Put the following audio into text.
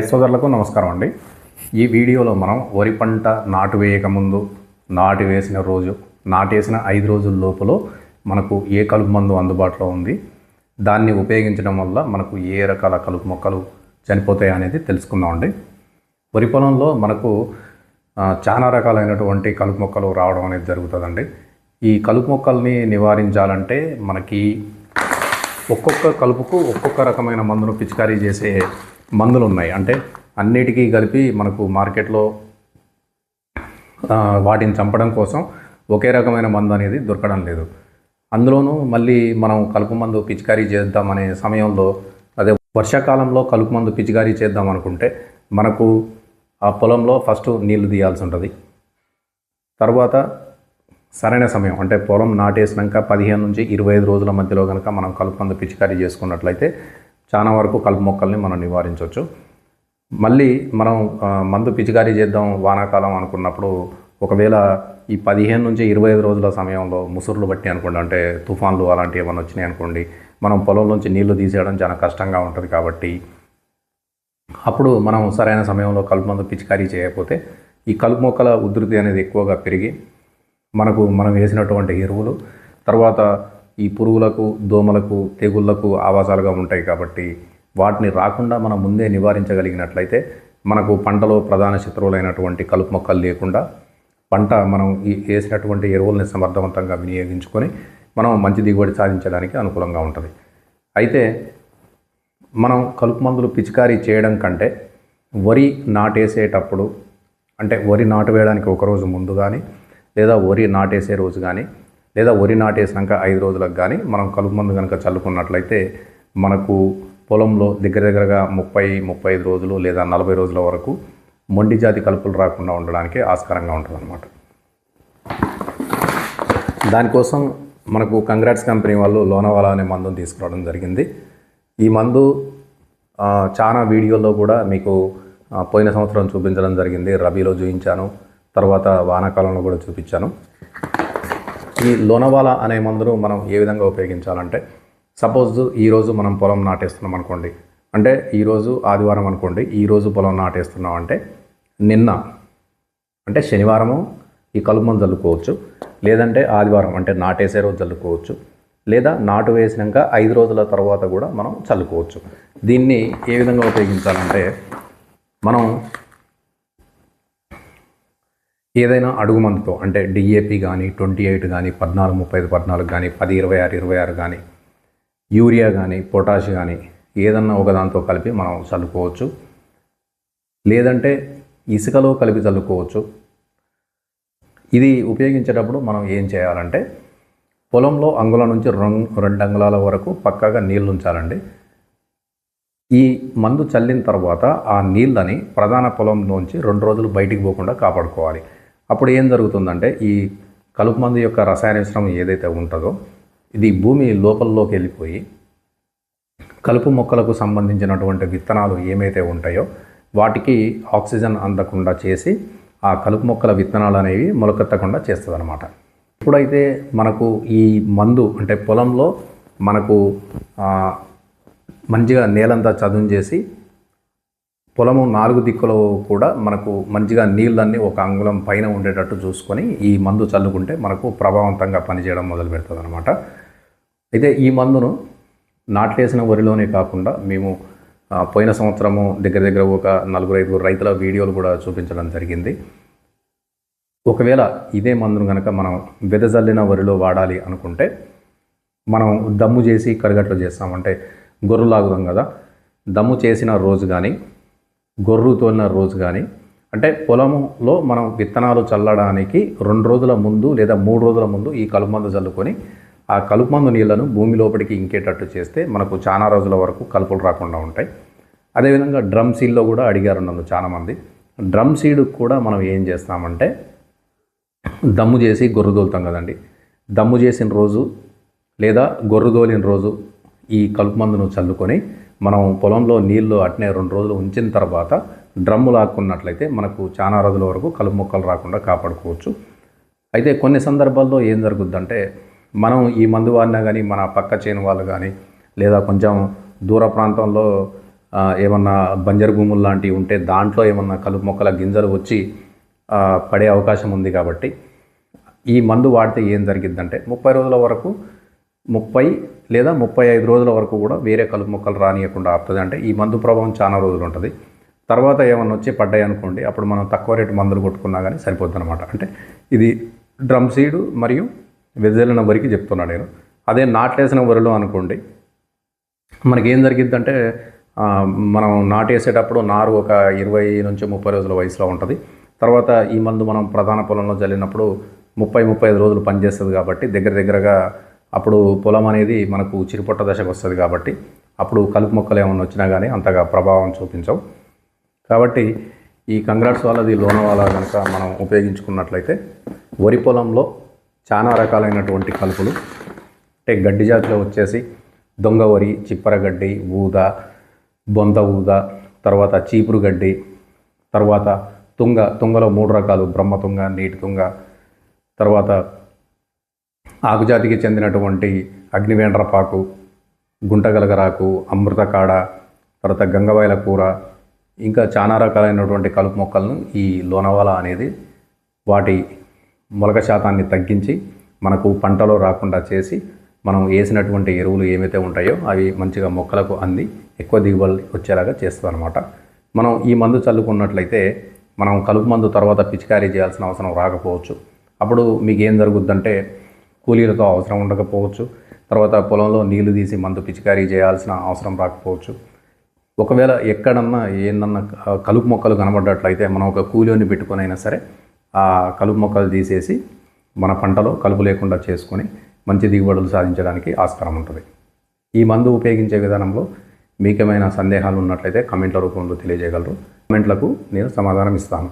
సోదరులకు నమస్కారం అండి. ఈ వీడియోలో మనం వరి పంట నాటు వేయక ముందు, నాటు వేసిన రోజు, నాటేసిన 5 రోజుల లోపల మనకు ఏ కలుపు మందు అందుబాటులో ఉంది, దాన్ని ఉపయోగించడం వల్ల మనకు ఏ రకాల కలుపు మొక్కలు చనిపోతాయి అనేది తెలుసుకుందామండి. వరి పొలంలో మనకు చాలా రకాలైనటువంటి కలుపు మొక్కలు రావడం అనేది జరుగుతుందండి. ఈ కలుపు మొక్కల్ని నివారించాలంటే మనకి ఒక్కొక్క కలుపుకు ఒక్కొక్క రకమైన మందును పిచికారీ చేసే మందులు ఉన్నాయి. అంటే అన్నిటికీ కలిపి మనకు మార్కెట్లో వాటిని చంపడం కోసం ఒకే రకమైన మందు అనేది దొరకడం లేదు. అందులోనూ మళ్ళీ మనం కలుపు మందు పిచికారీ చేద్దామనే సమయంలో, అదే వర్షాకాలంలో కలుపు మందు పిచికారీ చేద్దాం అనుకుంటే మనకు ఆ పొలంలో ఫస్ట్ నీళ్లు తీయాల్సి ఉంటుంది. తర్వాత సరైన సమయం అంటే పొలం నాటేసినాక 15 నుంచి 25 రోజుల మధ్యలో కనుక మనం కలుపు మందు పిచికారీ చేసుకున్నట్లయితే చాలా వరకు కలుపు మొక్కల్ని మనం నివారించవచ్చు. మళ్ళీ మనం మందు పిచికారీ చేద్దాం వానాకాలం అనుకున్నప్పుడు, ఒకవేళ ఈ 15 నుంచి 25 రోజుల సమయంలో ముసురులు బట్టి అనుకోండి, అంటే తుఫాన్లు అలాంటివి ఏమైనా వచ్చినాయి అనుకోండి, మనం పొలం నుంచి నీళ్లు తీసేయడం చాలా కష్టంగా ఉంటుంది. కాబట్టి అప్పుడు మనం సరైన సమయంలో కలుపు మందు పిచికారీ చేయకపోతే ఈ కలుపు మొక్కల ఉధృతి అనేది ఎక్కువగా పెరిగి మనం వేసినటువంటి ఎరువులు తర్వాత ఈ పురుగులకు, దోమలకు, తెగుళ్లకు ఆవాసాలుగా ఉంటాయి. కాబట్టి వాటిని రాకుండా మనం ముందే నివారించగలిగినట్లయితే మనకు పంటలో ప్రధాన శత్రువులైనటువంటి కలుపు మొక్కలు లేకుండా పంట మనం వేసినటువంటి ఎరువుల్ని సమర్థవంతంగా వినియోగించుకొని మనం మంచి దిగుబడి సాధించడానికి అనుకూలంగా ఉంటుంది. అయితే మనం కలుపు మందులు పిచికారీ చేయడం కంటే వరి నాటేసేటప్పుడు, అంటే వరి నాటు వేయడానికి ఒకరోజు ముందు కానీ, లేదా వరి నాటేసే రోజు కానీ, లేదా వరి నాటేసినాక 5 రోజులకు కానీ మనం కలుపు మందు కనుక చల్లుకున్నట్లయితే మనకు పొలంలో దగ్గరగా 30-35 రోజులు లేదా 40 రోజుల వరకు మొండి జాతి కలుపులు రాకుండా ఉండడానికి ఆస్కారంగా ఉంటుందన్నమాట. దానికోసం మనకు కంగ్రాట్స్ కంపెనీ వాళ్ళు లోనావాలా అనే మందును తీసుకురావడం జరిగింది. ఈ మందు చాలా వీడియోల్లో కూడా మీకు పోయిన సంవత్సరం చూపించడం జరిగింది. రబీలో చూపించాను, తర్వాత వానాకాలంలో కూడా చూపించాను. ఈ లోనావాలా అనే మందును మనం ఏ విధంగా ఉపయోగించాలంటే, సపోజ్ ఈరోజు మనం పొలం నాటేస్తున్నాం అనుకోండి, అంటే ఈరోజు ఆదివారం అనుకోండి, ఈరోజు పొలం నాటేస్తున్నాం అంటే నిన్న అంటే శనివారము ఈ కలుపు మందు చల్లుకోవచ్చు, లేదంటే ఆదివారం అంటే నాటేసే రోజు చల్లుకోవచ్చు, లేదా నాటు వేసినాక 5 రోజుల తర్వాత కూడా మనం చల్లుకోవచ్చు. దీన్ని ఏ విధంగా ఉపయోగించాలంటే, మనం ఏదైనా అడుగు మందుతో అంటే డిఏపి కానీ, 28 కానీ, 14-35-14 కానీ, 10-26-26 కానీ, యూరియా కానీ, పొటాష్ కానీ ఏదన్నా ఒకదాంతో కలిపి మనం చల్లుకోవచ్చు, లేదంటే ఇసుకలో కలిపి చల్లుకోవచ్చు. ఇది ఉపయోగించేటప్పుడు మనం ఏం చేయాలంటే, పొలంలో అంగుళం నుంచి 2 అంగుళాల వరకు పక్కాగా నీళ్ళు ఉంచాలండి. ఈ మందు చల్లిన తర్వాత ఆ నీళ్ళని ప్రధాన పొలంలోంచి 2 రోజులు బయటికి పోకుండా కాపాడుకోవాలి. అప్పుడు ఏం జరుగుతుందంటే, ఈ కలుపు మందు యొక్క రసాయన మిశ్రమం ఏదైతే ఉంటుందో ఇది భూమి లోపలలోకి వెళ్ళిపోయి కలుపు మొక్కలకు సంబంధించినటువంటి విత్తనాలు ఏమైతే ఉంటాయో వాటికి ఆక్సిజన్ అందకుండా చేసి ఆ కలుపు మొక్కల విత్తనాలు అనేవి మొలకెత్తకుండా చేస్తుంది అన్నమాట. ఇప్పుడైతే మనకు ఈ మందు అంటే పొలంలో మనకు మంచిగా నేలంతా చదును చేసి పొలము 4 దిక్కులో కూడా మనకు మంచిగా నీళ్ళన్నీ 1 అంగుళం పైన ఉండేటట్టు చూసుకొని ఈ మందు చల్లుకుంటే మనకు ప్రభావవంతంగా పనిచేయడం మొదలు పెడుతుంది అనమాట. అయితే ఈ మందును నాట్లేసిన వరిలోనే కాకుండా మేము పోయిన సంవత్సరము దగ్గర ఒక 4-5 రైతుల వీడియోలు కూడా చూపించడం జరిగింది. ఒకవేళ ఇదే మందును కనుక మనం వెదజల్లిన వరిలో వాడాలి అనుకుంటే, మనం దమ్ము చేసి కరిగట్లు చేస్తామంటే గొర్రు లాగుదాం కదా, దమ్ము చేసిన రోజు కానీ, గొర్రు తోలిన రోజు కానీ, అంటే పొలంలో మనం విత్తనాలు చల్లడానికి 2 రోజుల ముందు లేదా 3 రోజుల ముందు ఈ కలుపు మందు చల్లుకొని ఆ కలుపు మందు నీళ్లను భూమి లోపలికి ఇంకేటట్టు చేస్తే మనకు చాలా రోజుల వరకు కలుపులు రాకుండా ఉంటాయి. అదేవిధంగా డ్రమ్ సీడ్లో కూడా అడిగారు నన్ను చాలామంది. డ్రమ్ సీడ్ కూడా మనం ఏం చేస్తామంటే, దమ్ము చేసి గొర్రు తోలుతాం కదండి, దమ్ము చేసిన రోజు లేదా గొర్రు తోలిన రోజు ఈ కలుపు మందును చల్లుకొని మనం పొలంలో నీళ్లు అట్నే 2 రోజులు ఉంచిన తర్వాత డ్రమ్ము లాక్కున్నట్లయితే మనకు చాలా రోజుల వరకు కలుపు మొక్కలు రాకుండా కాపాడుకోవచ్చు. అయితే కొన్ని సందర్భాల్లో ఏం జరుగుద్దంటే, మనం ఈ మందు వాడినా కానీ మన పక్క చేను వాళ్ళు కానీ లేదా కొంచెం దూర ప్రాంతంలో ఏమన్నా బంజరు భూములు లాంటివి ఉంటే దాంట్లో ఏమన్నా కలుపు మొక్కల గింజలు వచ్చి పడే అవకాశం ఉంది. కాబట్టి ఈ మందు వాడితే ఏం జరిగిద్దంటే 30 రోజుల వరకు 30 లేదా 35 రోజుల వరకు కూడా వేరే కలుపు మొక్కలు రానియకుండా ఆపుతుంది. అంటే ఈ మందు ప్రభావం చాలా రోజులు ఉంటుంది. తర్వాత ఏమన్నా వచ్చి పడ్డాయి అనుకోండి, అప్పుడు మనం తక్కువ రేటు మందులు కొట్టుకున్నా కానీ సరిపోద్ది అనమాట. అంటే ఇది డ్రమ్ సీడ్ మరియు వెదజల్లిన వరికి చెప్తున్నాను నేను. అదే నాట్లేసిన వరిలో అనుకోండి, మనకేం జరిగిద్దంటే మనం నాటేసేటప్పుడు నారు ఒక 20 నుంచి 30 రోజుల వయసులో ఉంటుంది. తర్వాత ఈ మందు మనం ప్రధాన పొలంలో జల్లినప్పుడు 30-35 రోజులు పనిచేస్తుంది. కాబట్టి దగ్గరగా అప్పుడు పొలం అనేది మనకు చిరుపొట్ట దశకు వస్తుంది. కాబట్టి అప్పుడు కలుపు మొక్కలు ఏమైనా వచ్చినా కానీ అంతగా ప్రభావం చూపించవు. కాబట్టి ఈ కంగ్రాట్స్ వాళ్ళది లోనవాలా కనుక మనం ఉపయోగించుకున్నట్లయితే వరి పొలంలో చాలా రకాలైనటువంటి కలుపులు, అంటే గడ్డి జాతిలో వచ్చేసి దొంగ వరి, చిప్పర గడ్డి, ఊద, బొంత ఊద, తర్వాత చీపురు గడ్డి, తర్వాత తుంగలో 3 రకాలు, బ్రహ్మతుంగ, నీటి తుంగ, తర్వాత ఆకుజాతికి చెందినటువంటి అగ్నివేండ్రపాకు, గుంటగలగరాకు, అమృతకాడ, తర్వాత గంగవాయల కూర, ఇంకా చాలా రకాలైనటువంటి కలుపు మొక్కలను ఈ లోనవాలా అనేది వాటి మొలక శాతాన్ని తగ్గించి మనకు పంటలో రాకుండా చేసి మనం వేసినటువంటి ఎరువులు ఏమైతే ఉంటాయో అవి మంచిగా మొక్కలకు అంది ఎక్కువ దిగుబడి వచ్చేలాగా చేస్తుంది అనమాట. మనం ఈ మందు చల్లుకున్నట్లయితే మనం కలుపు మందు తర్వాత పిచికారీ చేయాల్సిన అవసరం రాకపోవచ్చు. అప్పుడు మీకు ఏం జరుగుద్దంటే కూలీలతో అవసరం ఉండకపోవచ్చు. తర్వాత పొలంలో నీళ్లు తీసి మందు పిచికారీ చేయాల్సిన అవసరం రాకపోవచ్చు. ఒకవేళ ఎక్కడన్నా ఏందన్నా కలుపు మొక్కలు కనబడ్డట్లయితే మనం ఒక కూలీని పెట్టుకొని అయినా సరే ఆ కలుపు మొక్కలు తీసేసి మన పంటలో కలుపు లేకుండా చేసుకొని మంచి దిగుబడులు సాధించడానికి ఆస్కారం ఉంటుంది. ఈ మందు ఉపయోగించే విధానంలో మీకేమైనా సందేహాలు ఉన్నట్లయితే కమెంట్ల రూపంలో తెలియజేయగలరు. కమెంట్లకు నేను సమాధానం ఇస్తాను.